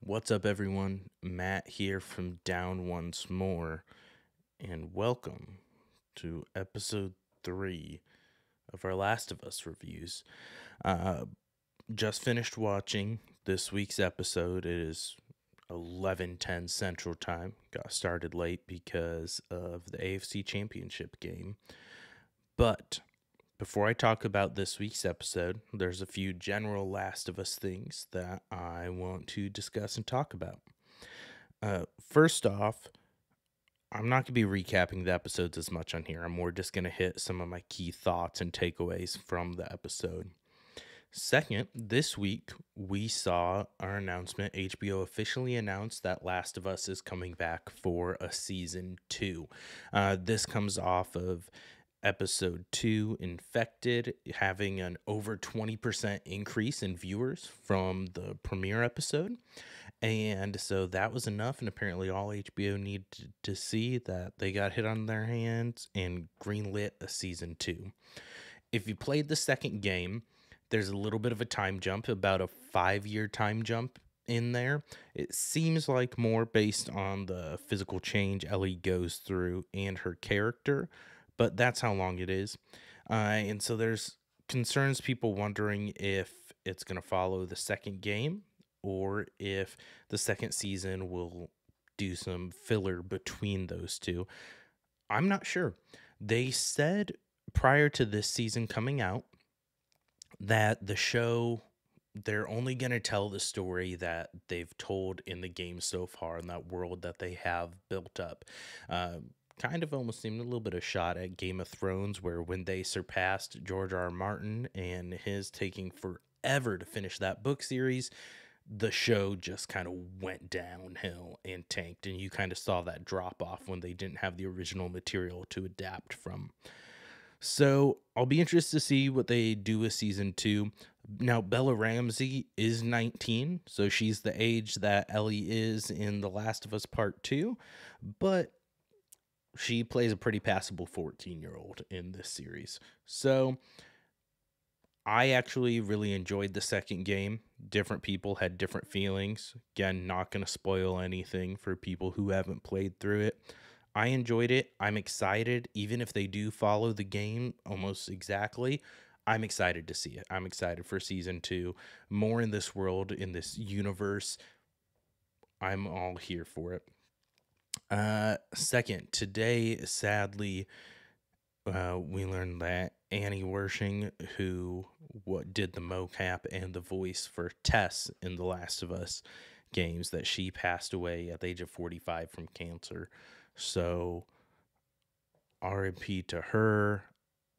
What's up, everyone? Matt here from Down Once More, and welcome to episode 3 of our Last of Us reviews. Uh, just finished watching this week's episode. It is 11:10 Central Time. Got started late because of the AFC Championship game. But before I talk about this week's episode, there's a few general Last of Us things that I want to discuss and talk about. First off, I'm not going to be recapping the episodes as much on here. I'm more just going to hit some of my key thoughts and takeaways from the episode. Second, this week we saw our announcement. HBO officially announced that Last of Us is coming back for a season 2. This comes off of episode 2, Infected, having an over 20% increase in viewers from the premiere episode. And so that was enough, and apparently all HBO needed to see that they got hit on their hands and greenlit a season 2. If you played the second game, there's a little bit of a time jump, about a 5-year time jump in there. It seems like more based on the physical change Ellie goes through and her character, but that's how long it is. And so there's concerns, people wondering if it's going to follow the second game or if the second season will do some filler between those two. I'm not sure. They said prior to this season coming out that the show, they're only going to tell the story that they've told in the game so far, in that world that they have built up. Kind of almost seemed a little bit of shot at Game of Thrones, where when they surpassed George R. R. Martin and his taking forever to finish that book series, the show just kind of went downhill and tanked, and you kind of saw that drop off when they didn't have the original material to adapt from. So I'll be interested to see what they do with season 2. Now, Bella Ramsey is 19, so she's the age that Ellie is in The Last of Us Part 2, but she plays a pretty passable 14-year-old in this series. So I actually really enjoyed the second game. Different people had different feelings. Again, not going to spoil anything for people who haven't played through it. I enjoyed it. I'm excited. Even if they do follow the game almost exactly, I'm excited to see it. I'm excited for season 2. More in this world, in this universe. I'm all here for it. Second, today, sadly, we learned that Annie Wersching, who did the mocap and the voice for Tess in The Last of Us games, that she passed away at the age of 45 from cancer. So, RIP to her.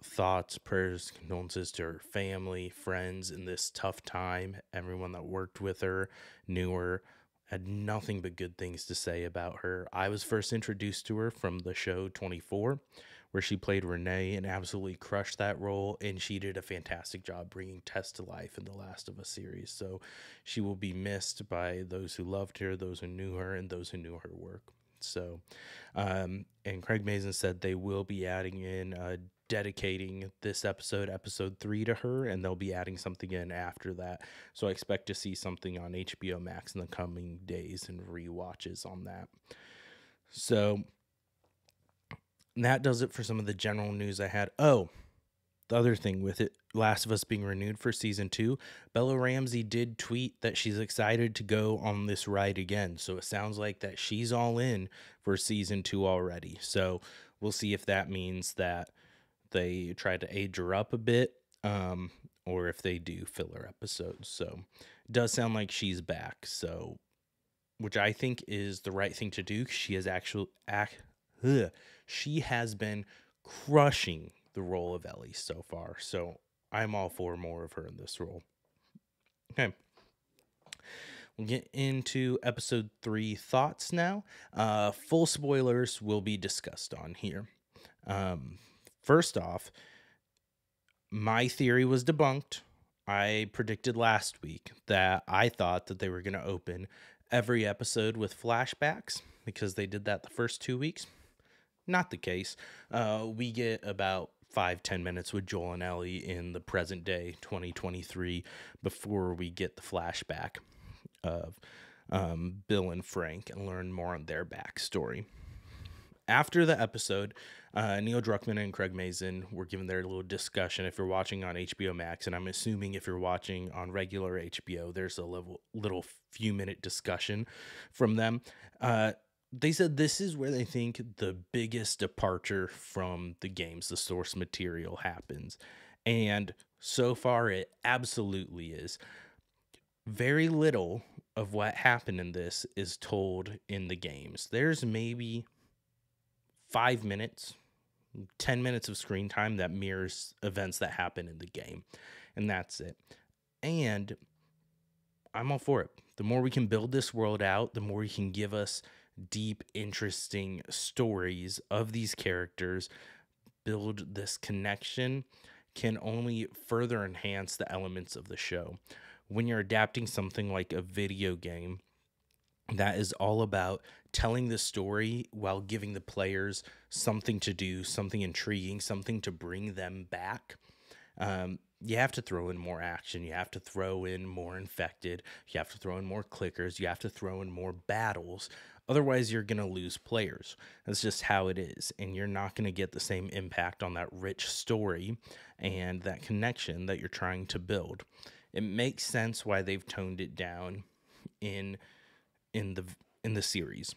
Thoughts, prayers, condolences to her family, friends in this tough time. Everyone that worked with her, knew her, had nothing but good things to say about her. I was first introduced to her from the show 24, where she played Renee and absolutely crushed that role, and she did a fantastic job bringing Tess to life in the Last of Us series. So she will be missed by those who loved her, those who knew her, and those who knew her work. So, and Craig Mazin said they will be adding in, dedicating this episode 3 to her, and they'll be adding something in after that. So I expect to see something on HBO Max in the coming days and rewatches on that. So that does it for some of the general news I had. Oh, the other thing with it, Last of Us being renewed for season 2, Bella Ramsey did tweet that she's excited to go on this ride again. So it sounds like that she's all in for season 2 already. So we'll see if that means that they try to age her up a bit, or if they do filler episodes. So it does sound like she's back. So, which I think is the right thing to do. She has she has been crushing the role of Ellie so far. So I'm all for more of her in this role. Okay. We'll get into episode 3 thoughts now. Full spoilers will be discussed on here. First off, my theory was debunked. I predicted last week that I thought that they were going to open every episode with flashbacks because they did that the first 2 weeks. Not the case. We get about 5-10 minutes with Joel and Ellie in the present day 2023 before we get the flashback of Bill and Frank and learn more on their backstory. After the episode, Neil Druckmann and Craig Mazin were given their little discussion. If you're watching on HBO Max, and I'm assuming if you're watching on regular HBO, there's a little few-minute discussion from them. They said this is where they think the biggest departure from the games, the source material, happens. And so far, it absolutely is. Very little of what happened in this is told in the games. There's maybe 5 minutes, 10 minutes of screen time that mirrors events that happen in the game. And that's it. And I'm all for it. The more we can build this world out, the more you can give us deep, interesting stories of these characters, build this connection, can only further enhance the elements of the show. When you're adapting something like a video game, that is all about telling the story while giving the players something to do, something intriguing, something to bring them back. You have to throw in more action. You have to throw in more infected. You have to throw in more clickers. You have to throw in more battles. Otherwise, you're going to lose players. That's just how it is. And you're not going to get the same impact on that rich story and that connection that you're trying to build. It makes sense why they've toned it down in the series,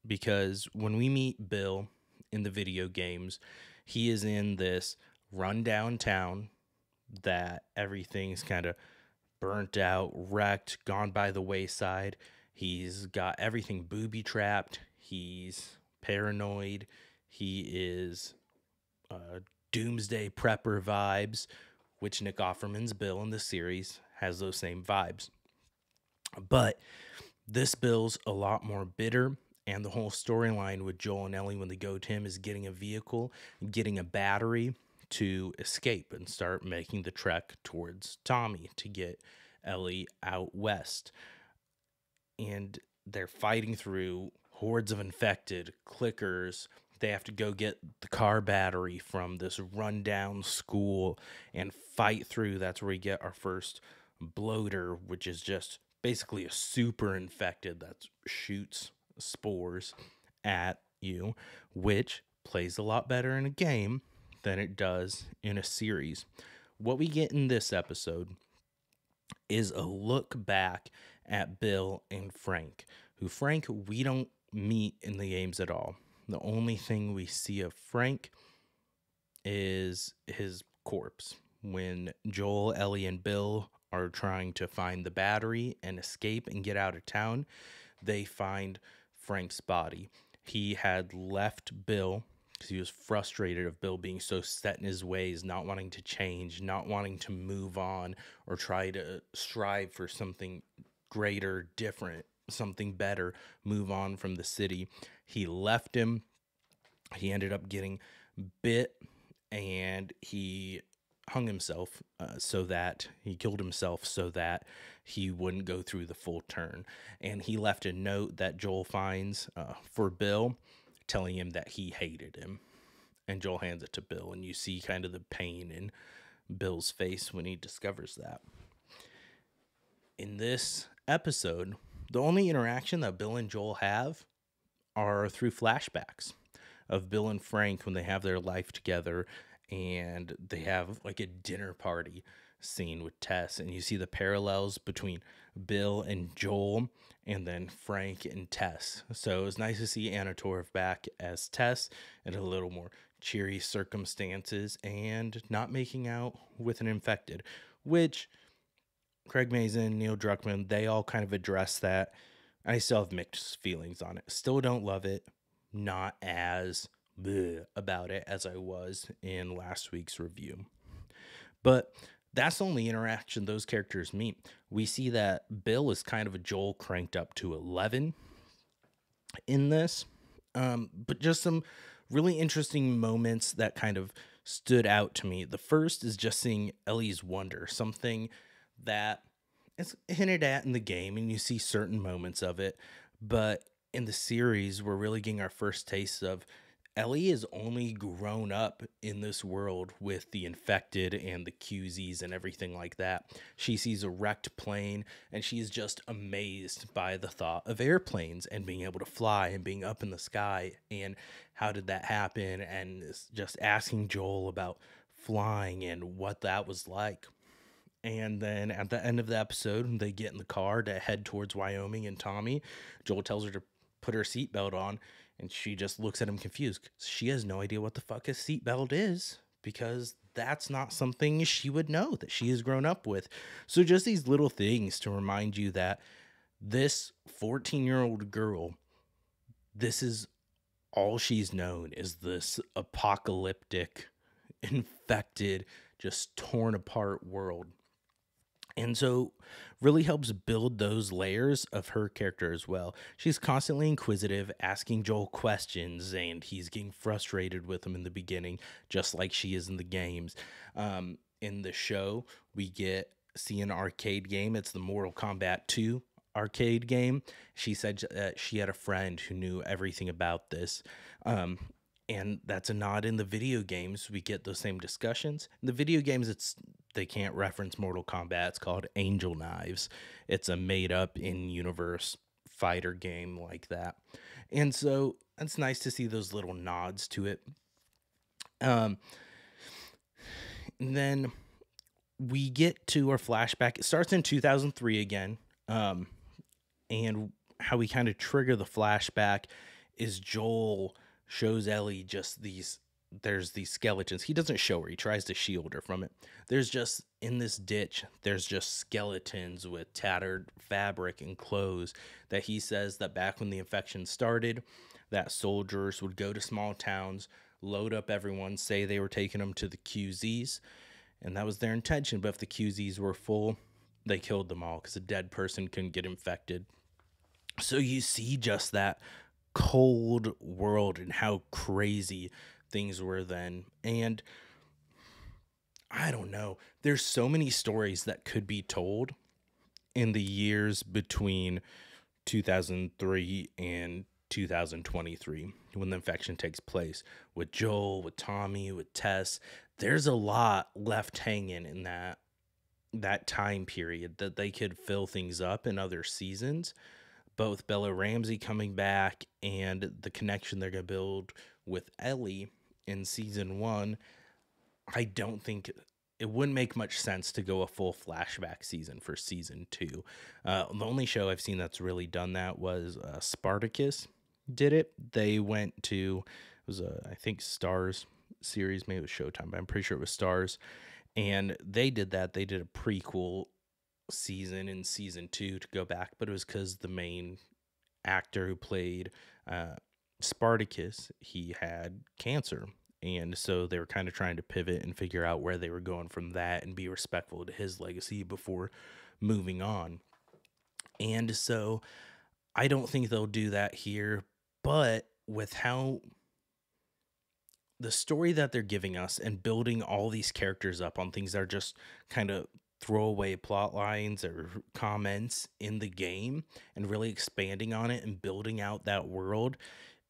because when we meet Bill in the video games, he is in this rundown town that everything's kind of burnt out, wrecked, gone by the wayside. He's got everything booby trapped. He's paranoid. He is doomsday prepper vibes, which Nick Offerman's Bill in the series has those same vibes. But this Bill's a lot more bitter, and the whole storyline with Joel and Ellie when they go to him is getting a vehicle, getting a battery to escape and start making the trek towards Tommy to get Ellie out west. And they're fighting through hordes of infected, clickers. They have to go get the car battery from this rundown school and fight through. That's where we get our first bloater, which is just basically a super infected that shoots spores at you, which plays a lot better in a game than it does in a series. What we get in this episode is a look back at Bill and Frank, who Frank we don't meet in the games at all. The only thing we see of Frank is his corpse. When Joel, Ellie, and Bill are trying to find the battery and escape and get out of town, they find Frank's body. He had left Bill because he was frustrated of Bill being so set in his ways, not wanting to change, not wanting to move on or try to strive for something greater, different, something better, move on from the city. He left him. He ended up getting bit, and he hung himself so that he killed himself so that he wouldn't go through the full turn. And he left a note that Joel finds for Bill, telling him that he hated him. And Joel hands it to Bill, and you see kind of the pain in Bill's face when he discovers that. In this episode, the only interaction that Bill and Joel have are through flashbacks of Bill and Frank when they have their life together, and they have like a dinner party scene with Tess, and you see the parallels between Bill and Joel and then Frank and Tess. So it was nice to see Anna Torv back as Tess in a little more cheery circumstances and not making out with an infected, which Craig Mazin, Neil Druckmann, they all kind of address that. I still have mixed feelings on it. Still don't love it. Not as bleh about it as I was in last week's review. But that's the only interaction those characters meet. We see that Bill is kind of a Joel cranked up to 11 in this. But just some really interesting moments that kind of stood out to me. The first is just seeing Ellie's wonder, something that is hinted at in the game, and you see certain moments of it. But in the series, we're really getting our first taste of Ellie is only grown up in this world with the infected and the QZs and everything like that. She sees a wrecked plane and she's just amazed by the thought of airplanes and being able to fly and being up in the sky. And how did that happen? And just asking Joel about flying and what that was like. And then at the end of the episode, they get in the car to head towards Wyoming, and Tommy, Joel tells her to put her seatbelt on, and she just looks at him confused. She has no idea what the fuck a seatbelt is, because that's not something she would know, that she has grown up with. So just these little things to remind you that this 14-year-old girl, this is all she's known, is this apocalyptic, infected, just torn apart world. And so really helps build those layers of her character as well. She's constantly inquisitive, asking Joel questions, and he's getting frustrated with him in the beginning, just like she is in the games. In the show, we see an arcade game. It's the Mortal Kombat 2 arcade game. She said that she had a friend who knew everything about this. And that's a nod. In the video games, we get those same discussions. In the video games, they can't reference Mortal Kombat. It's called Angel Knives. It's a made-up in-universe fighter game like that. And so it's nice to see those little nods to it. And then we get to our flashback. It starts in 2003 again. And how we kind of trigger the flashback is Joel shows Ellie just there's these skeletons. He doesn't show her. He tries to shield her from it. There's just, in this ditch, there's just skeletons with tattered fabric and clothes that he says that back when the infection started, that soldiers would go to small towns, load up everyone, say they were taking them to the QZs, and that was their intention. But if the QZs were full, they killed them all because a dead person couldn't get infected. So you see just that cold world and how crazy things were then. And I don't know, there's so many stories that could be told in the years between 2003 and 2023 when the infection takes place, with Joel, with Tommy, with Tess. There's a lot left hanging in that time period that they could fill things up in other seasons. Both Bella Ramsey coming back and the connection they're going to build with Ellie in season 1, I don't think it wouldn't make much sense to go a full flashback season for season 2. The only show I've seen that's really done that was Spartacus did it. They went to, it was I think Stars series, maybe it was Showtime, but I'm pretty sure it was Stars. And they did that. They did a prequel season in season 2 to go back, but it was because the main actor who played Spartacus, he had cancer, and so they were kind of trying to pivot and figure out where they were going from that and be respectful to his legacy before moving on. And so I don't think they'll do that here, but with how the story that they're giving us and building all these characters up on things that are just kind of throwaway plot lines or comments in the game and really expanding on it and building out that world,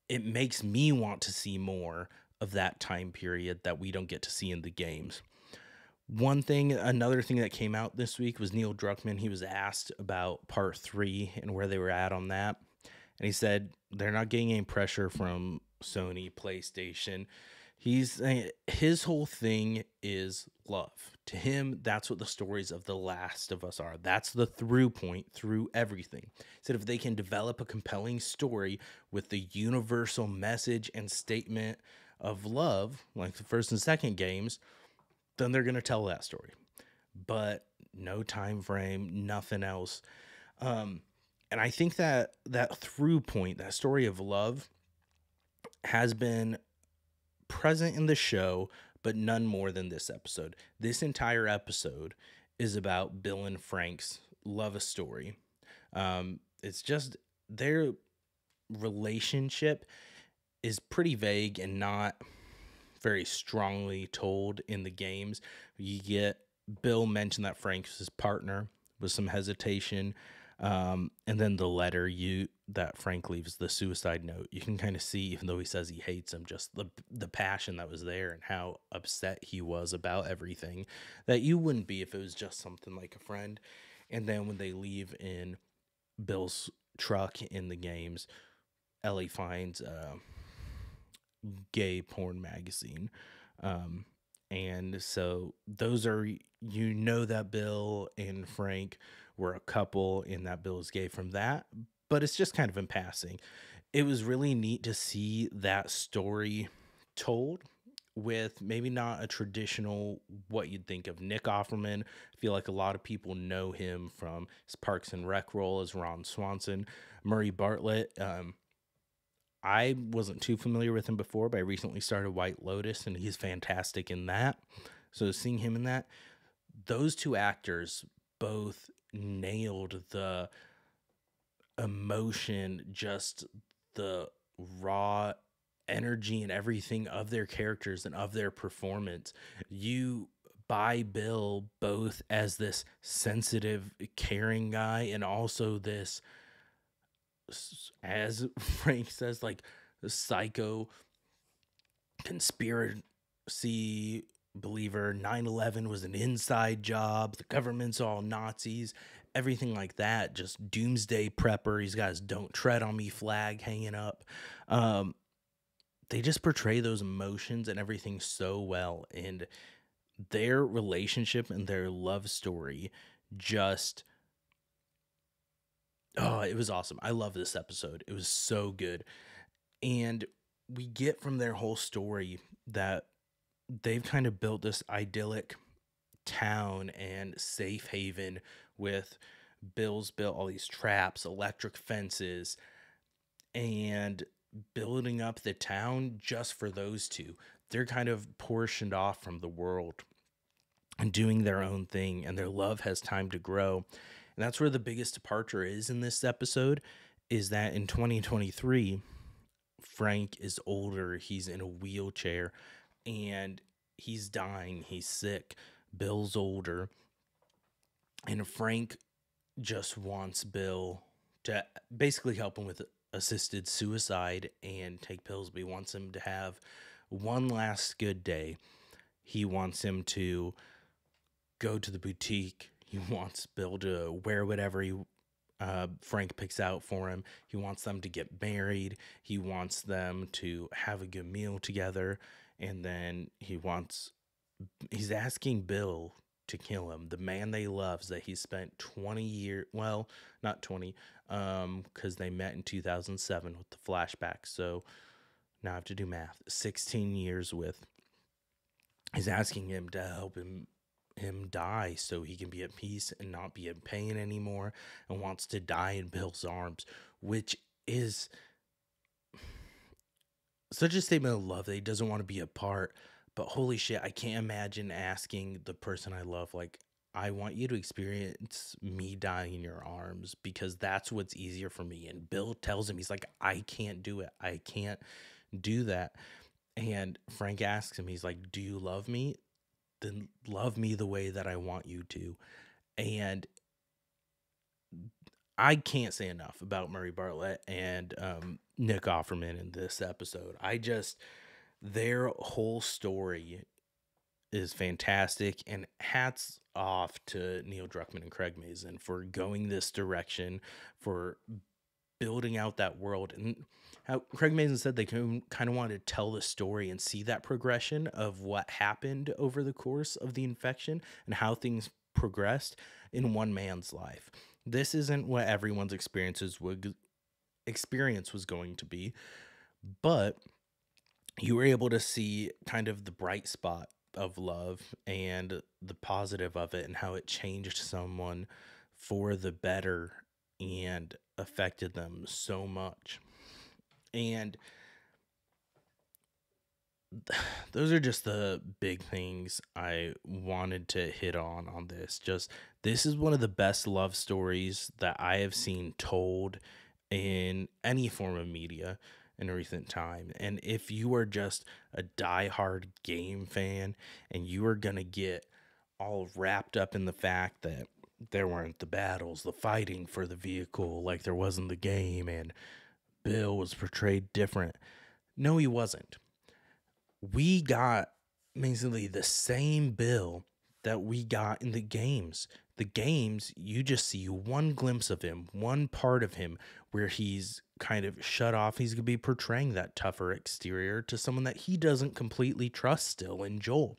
it makes me want to see more of that time period that we don't get to see in the games. Another thing that came out this week was Neil Druckmann. He was asked about part 3 and where they were at on that. And he said they're not getting any pressure from Sony, PlayStation. His whole thing is love. To him, that's what the stories of The Last of Us are. That's the through point through everything. He said if they can develop a compelling story with the universal message and statement of love, like the first and second games, then they're going to tell that story. But no time frame, nothing else. And I think that through point, that story of love, has been present in the show, but none more than this episode. This entire episode is about Bill and Frank's love story. It's just their relationship is pretty vague and not very strongly told in the games. You get Bill mentioned that Frank's his partner with some hesitation. And then the letter that Frank leaves, the suicide note, you can kind of see, even though he says he hates him, just the passion that was there and how upset he was about everything that you wouldn't be if it was just something like a friend. And then when they leave in Bill's truck in the games, Ellie finds a gay porn magazine. And so those are, that Bill and Frank were a couple and that Bill is gay from that, but it's just kind of in passing. It was really neat to see that story told with maybe not a traditional what you'd think of Nick Offerman. I feel like a lot of people know him from his Parks and Rec role as Ron Swanson. Murray Bartlett, I wasn't too familiar with him before, but I recently started White Lotus, and he's fantastic in that. So seeing him in that, those two actors both nailed the emotion, just the raw energy and everything of their characters and of their performance. You buy Bill both as this sensitive, caring guy and also this, as Frank says, like psycho conspiracy believer. 9/11 was an inside job. The government's all Nazis, everything like that. Just doomsday prepper. He's got his "Don't Tread on Me" flag hanging up. They just portray those emotions and everything so well. And their relationship and their love story just, oh, it was awesome. I love this episode. It was so good. And we get from their whole story that they've kind of built this idyllic town and safe haven with Bill's built all these traps, electric fences, and building up the town just for those two. They're kind of portioned off from the world and doing their own thing, and their love has time to grow. And that's where the biggest departure is in this episode, is that in 2023, Frank is older, he's in a wheelchair, and he's dying, he's sick. Bill's older, and Frank just wants Bill to basically help him with assisted suicide and take pills, but he wants him to have one last good day. He wants him to go to the boutique. He wants Bill to wear whatever Frank picks out for him. He wants them to get married. He wants them to have a good meal together. And then he's asking Bill to kill him, the man they love, that he spent 20 years, well, not 20, because they met in 2007 with the flashback. So now I have to do math. 16 years with. He's asking him to help him die so he can be at peace and not be in pain anymore, and wants to die in Bill's arms, which is such a statement of love that he doesn't want to be apart. But holy shit, I can't imagine asking the person I love, like, I want you to experience me dying in your arms because that's what's easier for me. And Bill tells him, he's like, I can't do it. I can't do that. And Frank asks him, he's like, do you love me? Then love me the way that I want you to. And I can't say enough about Murray Bartlett and Nick Offerman in this episode. Their whole story is fantastic, and hats off to Neil Druckmann and Craig Mazin for going this direction, for building out that world. And how Craig Mazin said they kind of wanted to tell the story and see that progression of what happened over the course of the infection and how things progressed in one man's life. This isn't what everyone's experience was going to be, but you were able to see kind of the bright spot of love and the positive of it and how it changed someone for the better and affected them so much. And those are just the big things I wanted to hit on this. Just, this is one of the best love stories that I have seen told in any form of media in recent time. And if you are just a diehard game fan and you are going to get all wrapped up in the fact that there weren't the battles, the fighting for the vehicle like there was in the game, and Bill was portrayed different. No, he wasn't. We got basically the same Bill that we got in the games. The games, you just see one glimpse of him, one part of him where he's kind of shut off. He's going to be portraying that tougher exterior to someone that he doesn't completely trust still in Joel.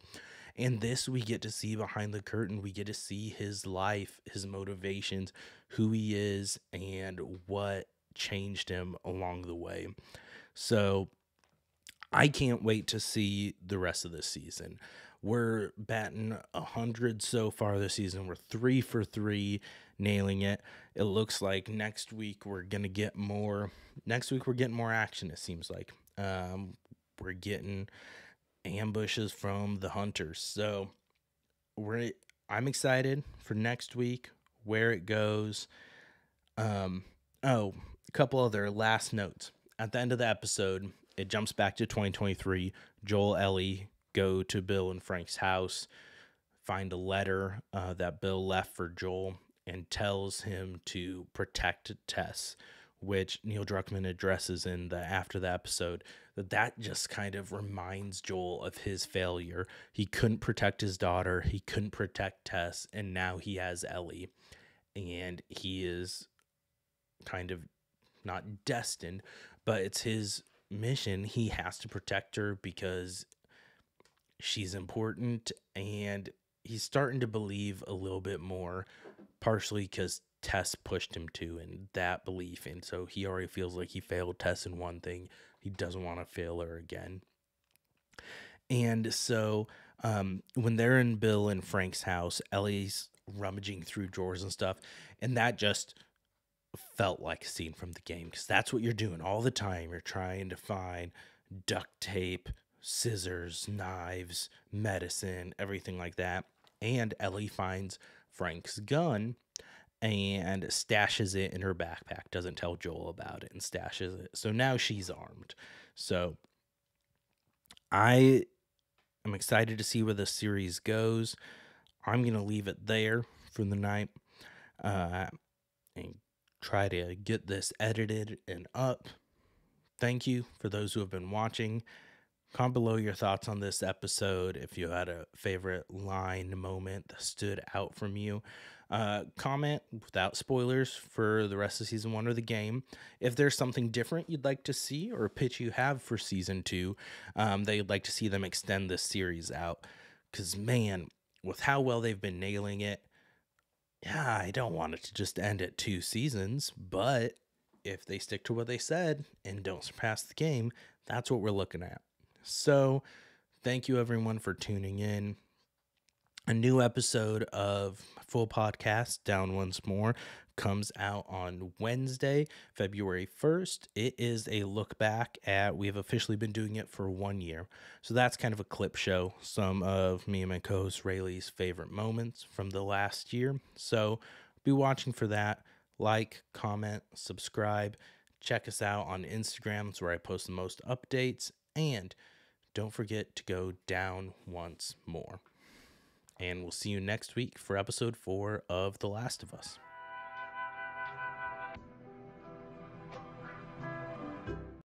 And this, we get to see behind the curtain. We get to see his life, his motivations, who he is, and what changed him along the way. So I can't wait to see the rest of this season. We're batting 100 so far this season. We're 3 for 3, nailing it. It looks like next week we're gonna get more. Next week we're getting more action. It seems like we're getting ambushes from the hunters. So I'm excited for next week, where it goes. A couple other last notes. At the end of the episode, it jumps back to 2023. Joel, Ellie go to Bill and Frank's house, find a letter that Bill left for Joel, and tells him to protect Tess, which Neil Druckmann addresses in the after the episode. That just kind of reminds Joel of his failure. He couldn't protect his daughter, he couldn't protect Tess, and now he has Ellie, and he is kind of not destined, but it's his mission. He has to protect her because she's important, and he's starting to believe a little bit more, partially because Tess pushed him to, and that belief, and so he already feels like he failed Tess in one thing. He doesn't want to fail her again. And so when they're in Bill and Frank's house, Ellie's rummaging through drawers and stuff, and that just felt like a scene from the game, because that's what you're doing all the time. You're trying to find duct tape, scissors, knives, medicine, everything like that. And Ellie finds Frank's gun and stashes it in her backpack, doesn't tell Joel about it, and stashes it. So now she's armed. So I am excited to see where the series goes. I'm going to leave it there for the night and try to get this edited and up. Thank you for those who have been watching. Comment below your thoughts on this episode. If you had a favorite line, moment that stood out from you. Comment without spoilers for the rest of season 1 or the game. If there's something different you'd like to see, or a pitch you have for season 2, that you'd like to see them extend this series out. Because, man, with how well they've been nailing it, yeah, I don't want it to just end at 2 seasons, but if they stick to what they said and don't surpass the game, that's what we're looking at. So, thank you everyone for tuning in. A new episode of Full Podcast, Down Once More, comes out on Wednesday, February 1st. It is a look back at, we've officially been doing it for 1 year. So that's kind of a clip show, some of me and my co-host Rayleigh's favorite moments from the last year. So be watching for that. Like, comment, subscribe. Check us out on Instagram. It's where I post the most updates. And don't forget to go down once more. And we'll see you next week for episode 4 of The Last of Us.